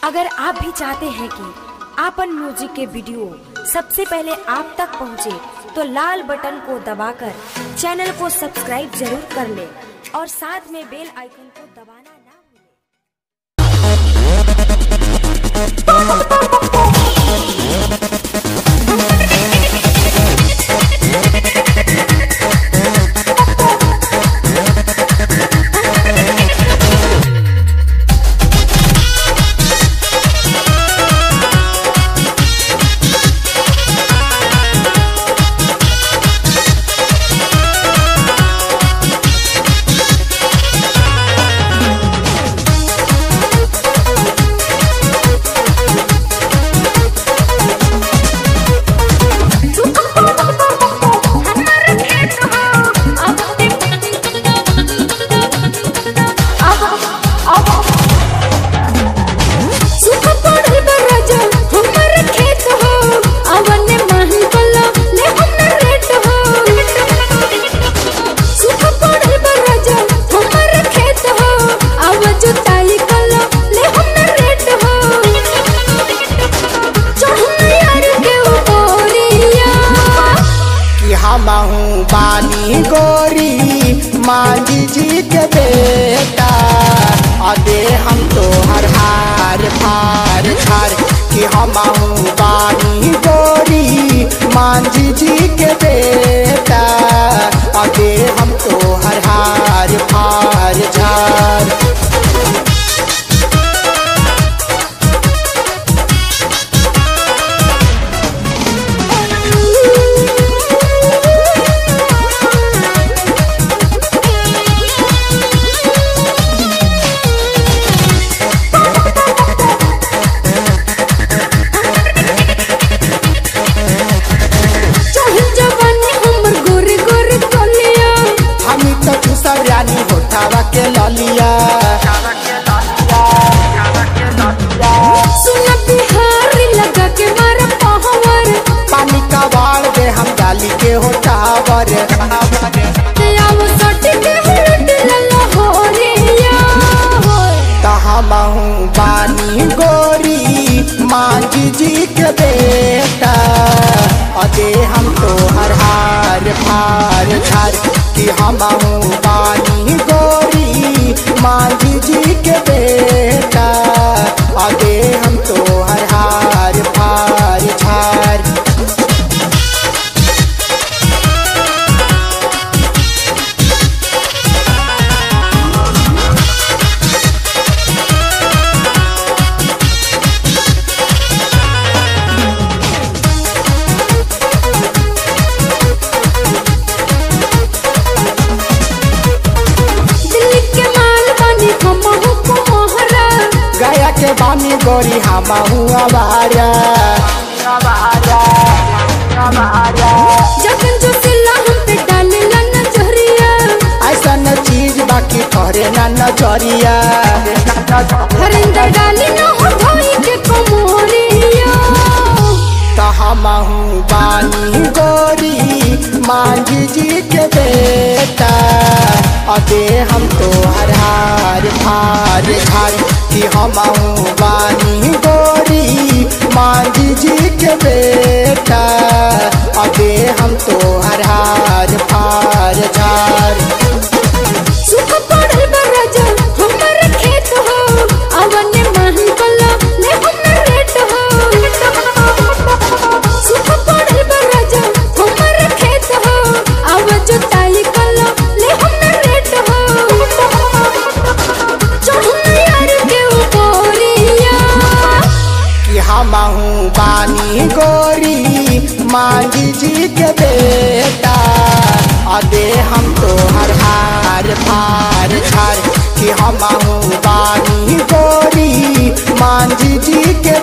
अगर आप भी चाहते हैं कि आपन म्यूजिक के वीडियो सबसे पहले आप तक पहुंचे, तो लाल बटन को दबाकर चैनल को सब्सक्राइब जरूर कर ले और साथ में बेल आइकन को दबाना ना बानी गोरी मांझी जी के बेटा अदे हम तो हर हार फार फार कि हम बानी गोरी मांझी जी के बेटा अदे हम तो हर हार फार झार। के ललिया सुन बिहारी लगा के मार पहावर पानी का बाढ़ दे हम डाली के हो टावर बानी गोरी मांझी जी के बेटा अदे हम तो हर हार फार झार कि हम बानी गोरी मांझी जी के बेटा अदे हम तो हर हार फार झार। गया के बानी गोरी हम आवारा जखन जो सिला हम पे डाले ला नजरिया ऐसा न चीज बाकी तोहरे ना नजरिया हरिंदर डाली न हो धोई के कोमोरिया तो हम बानी गोरी मांझी जी के बेटा अदे हम तो हर हार फार झार कि हम बानी गोरी मांझी जी के बेटा अदे हम तो हर हार फार झार। सुख पड़ल बरजा हमर खेत हो अवने महन कला ने हमर रेट हो सुख पड़ल बरजा हमर खेत हो अव जोताई कला ने हमर रेट हो चढ़न यार के ऊपरिया कि हम बानी गोरी मांझी जी के बेटा अदे हम तो हर हार फार झार कि हम बानी गोरी मांझी जी के